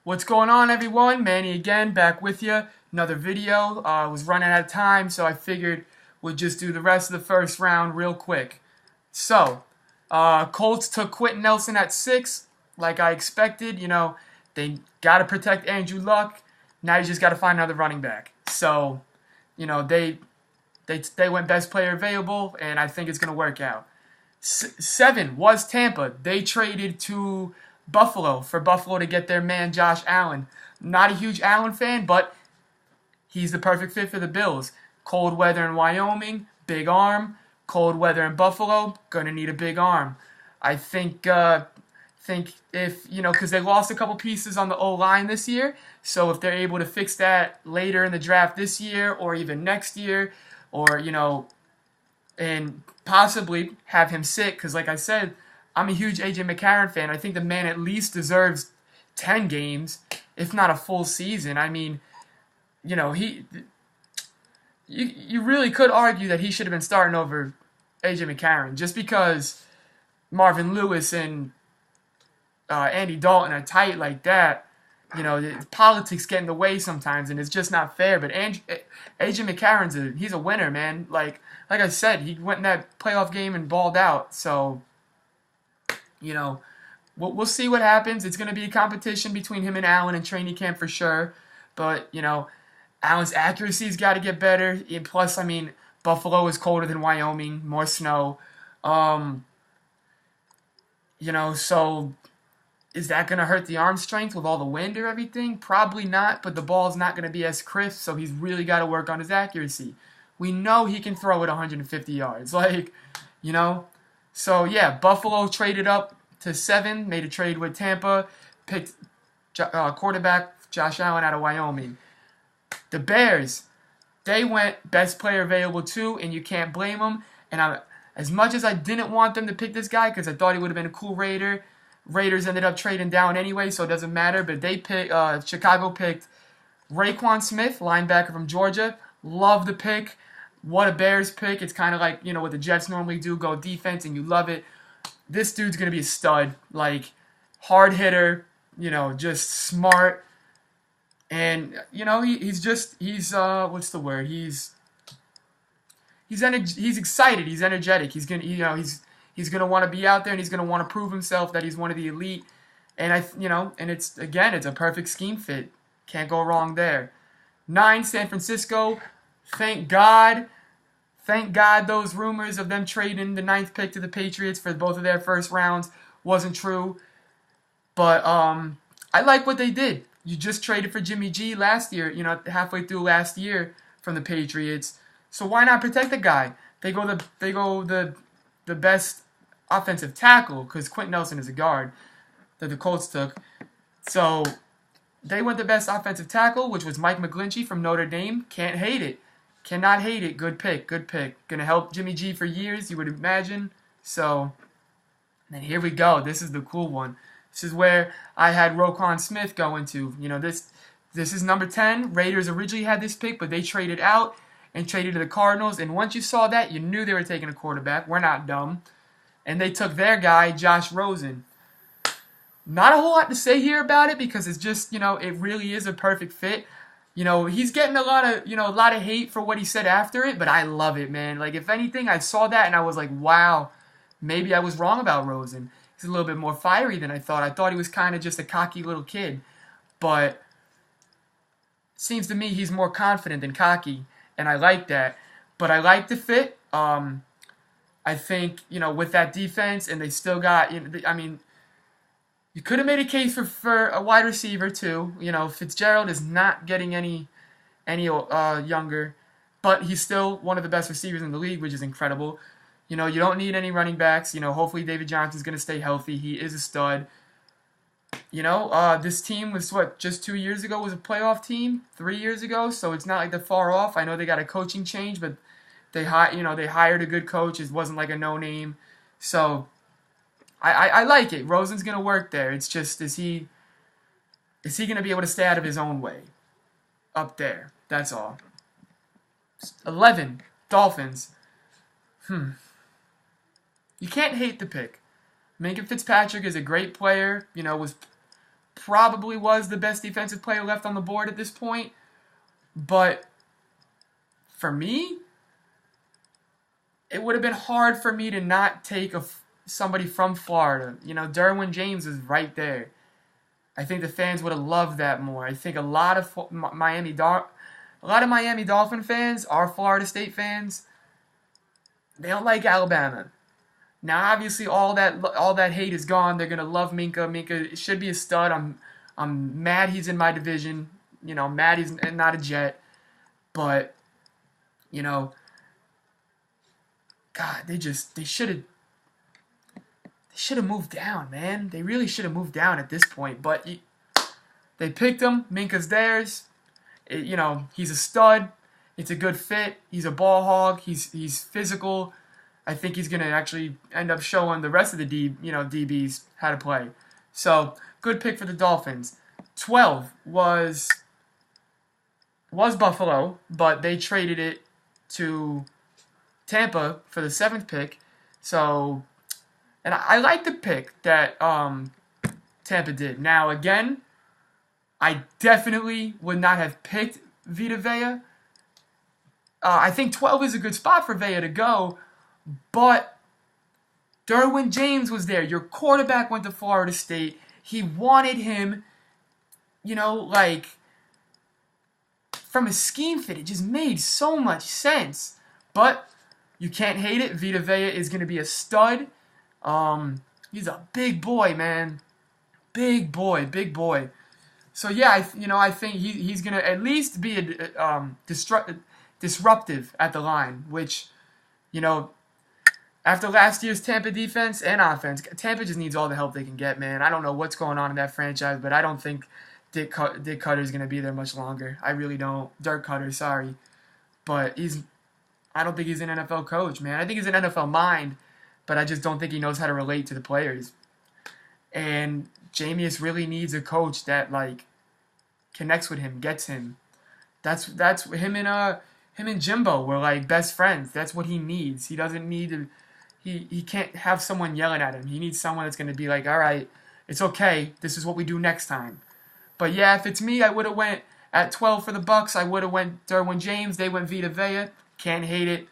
What's going on, everyone? Manny again, back with you. Another video. I was running out of time, so I figured we'll just do the rest of the first round real quick. So, Colts took Quentin Nelson at 6, like I expected. They got to protect Andrew Luck. Now you just got to find another running back. So, they went best player available, and I think it's going to work out. 7 was Tampa. They traded to Buffalo for Buffalo to get their man Josh Allen. Not a huge Allen fan, but he's the perfect fit for the Bills. Cold weather in Wyoming, big arm. Cold weather in Buffalo, gonna need a big arm. I think if because they lost a couple pieces on the O-line this year, so if they're able to fix that later in the draft this year or even next year, or and possibly have him sit, because like I said, I'm a huge A.J. McCarron fan. I think the man at least deserves 10 games, if not a full season. I mean, you really could argue that he should have been starting over A.J. McCarron, just because Marvin Lewis and Andy Dalton are tight like that. The politics get in the way sometimes, and it's just not fair. But A.J. McCarron's he's a winner, man. Like I said, he went in that playoff game and balled out. So, we'll see what happens. It's going to be a competition between him and Allen in training camp for sure. But, Allen's accuracy's got to get better. And plus, I mean, Buffalo is colder than Wyoming, more snow. So is that going to hurt the arm strength with all the wind or everything? Probably not, but the ball's not going to be as crisp, so he's really got to work on his accuracy. We know he can throw it 150 yards. So, yeah, Buffalo traded up to 7, made a trade with Tampa, picked quarterback Josh Allen out of Wyoming. The Bears, they went best player available too, and you can't blame them. And as much as I didn't want them to pick this guy because I thought he would have been a cool Raider, Raiders ended up trading down anyway, so it doesn't matter. But Chicago picked Raekwon Smith, linebacker from Georgia. Love the pick. What a Bears pick. It's kind of like, what the Jets normally do, go defense, and you love it. This dude's going to be a stud. Hard hitter, just smart. And, he's what's the word? He's excited. He's energetic. He's going to, he's going to want to be out there, and he's going to want to prove himself that he's one of the elite. And and it's a perfect scheme fit. Can't go wrong there. 9, San Francisco. Thank God those rumors of them trading the 9th pick to the Patriots for both of their first rounds wasn't true. But I like what they did. You just traded for Jimmy G last year, halfway through last year from the Patriots. So why not protect the guy? They go the best offensive tackle, because Quentin Nelson is a guard that the Colts took. So they went the best offensive tackle, which was Mike McGlinchey from Notre Dame. Can't hate it. Cannot hate it. Good pick. Gonna help Jimmy G for years, you would imagine. So, then here we go. This is the cool one. This is where I had Roquan Smith going to. This is number 10. Raiders originally had this pick, but they traded out and traded to the Cardinals. And once you saw that, you knew they were taking a quarterback. We're not dumb. And they took their guy, Josh Rosen. Not a whole lot to say here about it, because it's just, it really is a perfect fit. He's getting a lot of hate for what he said after it, but I love it, man. If anything, I saw that and I was like, wow, maybe I was wrong about Rosen. He's a little bit more fiery than I thought. I thought he was kind of just a cocky little kid, but it seems to me he's more confident than cocky, and I like that. But I like the fit. I think, with that defense, and they still got, you could have made a case for a wide receiver too. Fitzgerald is not getting any younger, but he's still one of the best receivers in the league, which is incredible. You don't need any running backs. Hopefully David Johnson's going to stay healthy. He is a stud. This team was just 2 years ago was a playoff team, 3 years ago, so it's not like they're far off. I know they got a coaching change, but they hired a good coach. It wasn't like a no-name. So I like it. Rosen's going to work there. It's just, is he going to be able to stay out of his own way up there? That's all. 11, Dolphins. You can't hate the pick. Minka Fitzpatrick is a great player. Was probably was the best defensive player left on the board at this point. But for me, it would have been hard for me to not take somebody from Florida. You know, Derwin James is right there. I think the fans would have loved that more. I think a lot of Miami Dolphin fans are Florida State fans. They don't like Alabama. Now, obviously, all that hate is gone. They're gonna love Minka. Minka should be a stud. I'm mad he's in my division. You know, mad he's not a Jet. But, you know, God, they should have moved down, man. They really should have moved down at this point. But they picked him. Minka's theirs. You know, he's a stud. It's a good fit. He's a ball hog. He's physical. I think he's going to actually end up showing the rest of the DBs how to play. So, good pick for the Dolphins. 12 was Buffalo, but they traded it to Tampa for the 7th pick. So, and I like the pick that Tampa did. Now, again, I definitely would not have picked Vita Vea. I think 12 is a good spot for Vea to go, but Derwin James was there. Your quarterback went to Florida State. He wanted him, you know, like, from a scheme fit, it just made so much sense. But you can't hate it. Vita Vea is going to be a stud. He's a big boy, man. Big boy. So, yeah, I think he's going to at least be disruptive at the line, which, you know, after last year's Tampa defense and offense, Tampa just needs all the help they can get, man. I don't know what's going on in that franchise, but I don't think Dick Cutter's going to be there much longer. I really don't. Dirk Cutter, sorry. But I don't think he's an NFL coach, man. I think he's an NFL mind, but I just don't think he knows how to relate to the players. And Jameis really needs a coach that, like, connects with him, gets him. That's him and Jimbo were, like, best friends. That's what he needs. He doesn't need to... He can't have someone yelling at him. He needs someone that's going to be like, all right, it's okay. This is what we do next time. But, yeah, if it's me, I would have went at 12 for the Bucks. I would have went Derwin James. They went Vita Vea. Can't hate it.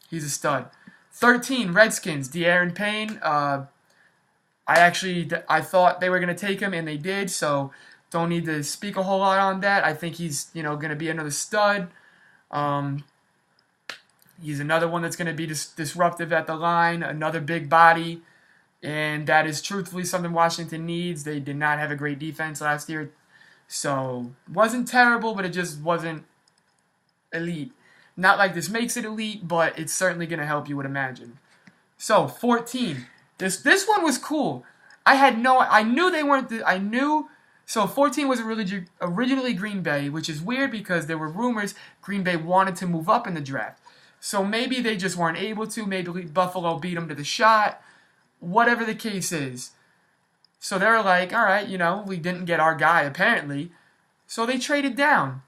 He's a stud. 13, Redskins, De'Aaron Payne. I thought they were going to take him, and they did, so don't need to speak a whole lot on that. I think he's, going to be another stud. He's another one that's going to be disruptive at the line, another big body, and that is truthfully something Washington needs. They did not have a great defense last year, so wasn't terrible, but it just wasn't elite. Not like this makes it elite, but it's certainly going to help, you would imagine. So, 14. This one was cool. I knew they weren't, so 14 was originally Green Bay, which is weird because there were rumors Green Bay wanted to move up in the draft. So maybe they just weren't able to. Maybe Buffalo beat them to the shot. Whatever the case is. So they were like, all right, we didn't get our guy apparently. So they traded down.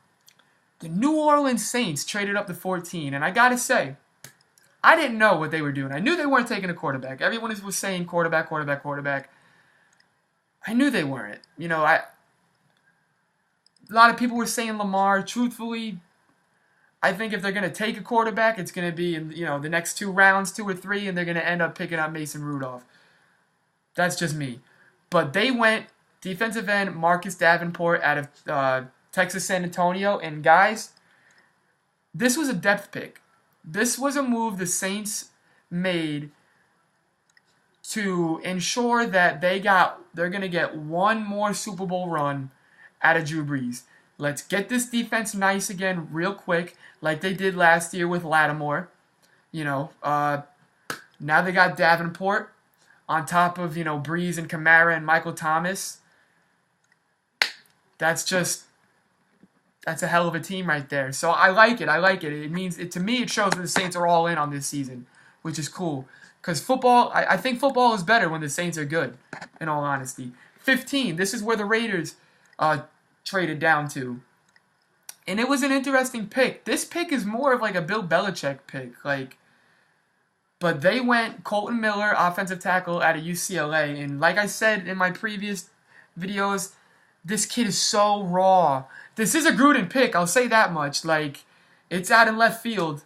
The New Orleans Saints traded up to 14. And I got to say, I didn't know what they were doing. I knew they weren't taking a quarterback. Everyone was saying quarterback. I knew they weren't. A lot of people were saying Lamar. Truthfully, I think if they're going to take a quarterback, it's going to be in the next 2 rounds, 2 or 3, and they're going to end up picking up Mason Rudolph. That's just me. But they went defensive end Marcus Davenport out of Texas San Antonio. And guys, this was a depth pick. This was a move the Saints made to ensure that they're going to get one more Super Bowl run out of Drew Brees. Let's get this defense nice again real quick, like they did last year with Lattimore. Now they got Davenport on top of, Brees and Kamara and Michael Thomas. That's a hell of a team right there. So I like it. It means, to me, it shows that the Saints are all in on this season, which is cool. Because football, I think football is better when the Saints are good, in all honesty. 15, this is where the Raiders traded down to. And it was an interesting pick. This pick is more of like a Bill Belichick pick. But they went Colton Miller, offensive tackle out of UCLA. And like I said in my previous videos. This kid is so raw. This is a Gruden pick, I'll say that much. Like, it's out in left field,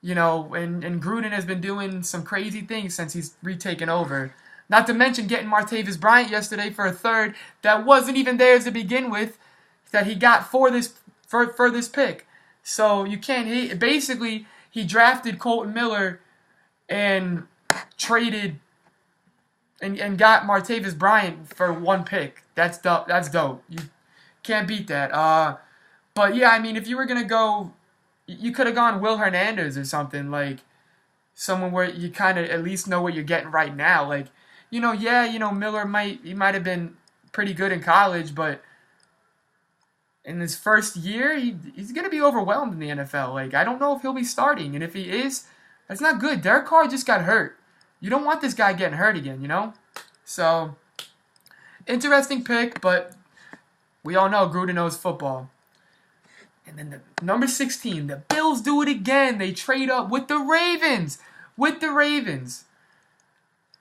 and Gruden has been doing some crazy things since he's retaken over. Not to mention getting Martavis Bryant yesterday for a third that wasn't even theirs to begin with, that he got for this pick. So you can't hate. Basically, he drafted Colton Miller and traded and got Martavis Bryant for one pick. That's dope. That's dope. You can't beat that. But yeah, I mean, if you were gonna go, you could have gone Will Hernandez or something, like someone where you kind of at least know what you're getting right now. Like, Miller might have been pretty good in college, but in his first year, he's gonna be overwhelmed in the NFL. Like, I don't know if he'll be starting, and if he is, that's not good. Derek Carr just got hurt. You don't want this guy getting hurt again, So, interesting pick, but we all know Gruden knows football. And then the number 16, the Bills do it again. They trade up with the Ravens.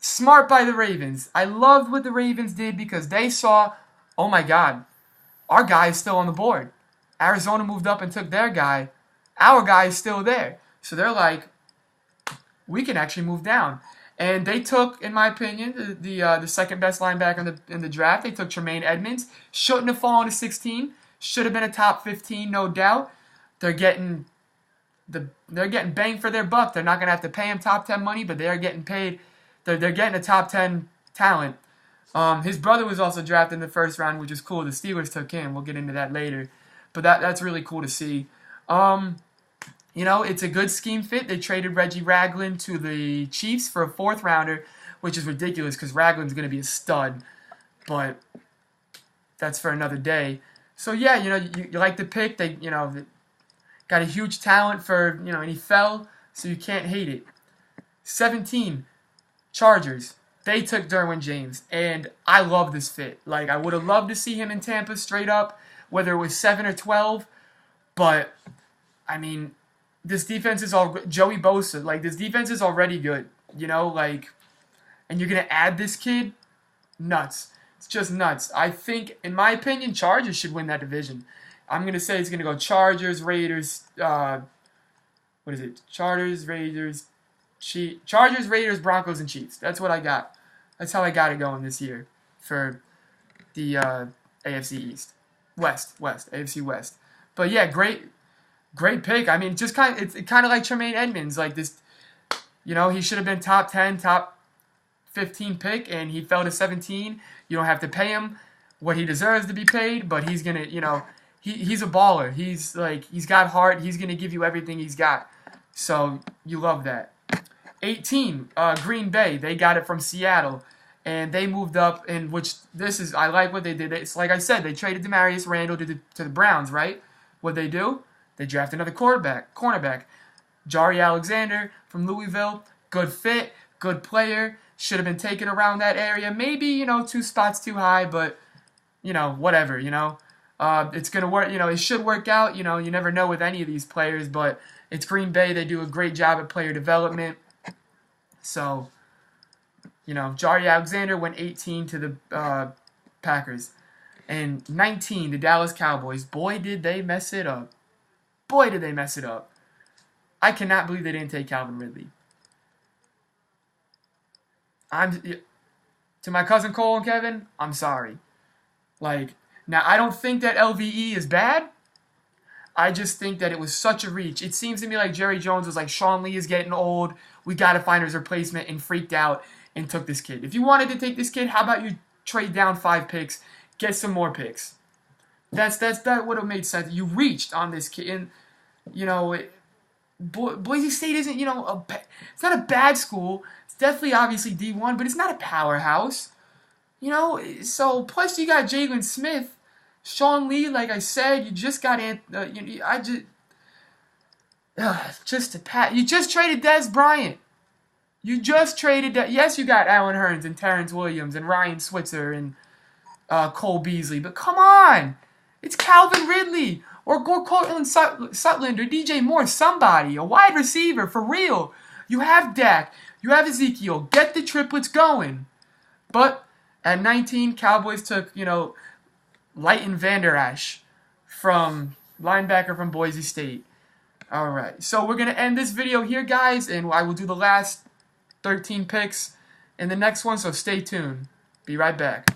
Smart by the Ravens. I loved what the Ravens did because they saw, oh my God, our guy is still on the board. Arizona moved up and took their guy. Our guy is still there. So they're like, we can actually move down. And they took, in my opinion, the second best linebacker in the draft. They took Tremaine Edmonds. Shouldn't have fallen to 16. Should have been a top 15, no doubt. They're getting bang for their buck. They're not gonna have to pay him top 10 money, but they are getting paid. They're getting a top 10 talent. His brother was also drafted in the first round, which is cool. The Steelers took him. We'll get into that later, but that's really cool to see. It's a good scheme fit. They traded Reggie Ragland to the Chiefs for a fourth rounder, which is ridiculous because Ragland's going to be a stud, but that's for another day. So yeah, you like the pick. They, got a huge talent for, and he fell, so you can't hate it. 17, Chargers. They took Derwin James, and I love this fit. Like, I would have loved to see him in Tampa straight up, whether it was 7 or 12, but, I mean, this defense is all Joey Bosa. Like, this defense is already good, and you're going to add this kid? Nuts. It's just nuts. I think, in my opinion, Chargers should win that division. I'm going to say it's going to go Chargers, Raiders, Chargers, Raiders, Broncos, and Chiefs. That's what I got. That's how I got it going this year for the AFC East. AFC West. But yeah, great pick. I mean, just it's kind of like Tremaine Edmonds. Like this, he should have been top 10, top 15 pick, and he fell to 17. You don't have to pay him what he deserves to be paid, but he's gonna, he's a baller. He's got heart. He's gonna give you everything he's got. So you love that. 18, Green Bay. They got it from Seattle, and they moved up. And I like what they did. It's like I said, they traded Demarius Randall to the Browns, right? What they do? They draft another cornerback, Jari Alexander from Louisville. Good fit, good player. Should have been taken around that area. Maybe, 2 spots too high, but, whatever, It's going to work, it should work out. You never know with any of these players, but it's Green Bay. They do a great job at player development. So, Jari Alexander went 18 to the Packers. And 19, the Dallas Cowboys. Boy, did they mess it up. I cannot believe they didn't take Calvin Ridley. To my cousin Cole and Kevin, I'm sorry. Now I don't think that LVE is bad. I just think that it was such a reach. It seems to me like Jerry Jones was like, Sean Lee is getting old. We got to find his replacement, and freaked out and took this kid. If you wanted to take this kid, how about you trade down 5 picks, get some more picks? That would have made sense. You reached on this kid, and Boise State isn't it's not a bad school. It's definitely obviously D1, but it's not a powerhouse. So plus you got Jalen Smith, Sean Lee. Like I said, you just got you just traded Dez Bryant. Yes, you got Allen Hurns and Terrence Williams and Ryan Switzer and Cole Beasley, but come on, it's Calvin Ridley or Cortland Sutherland or DJ Moore, somebody, a wide receiver for real. You have Dak, you have Ezekiel. Get the triplets going. But At 19, Cowboys took, Leighton Vander Esch from linebacker from Boise State. All right, so we're going to end this video here, guys, and I will do the last 13 picks in the next one, so stay tuned. Be right back.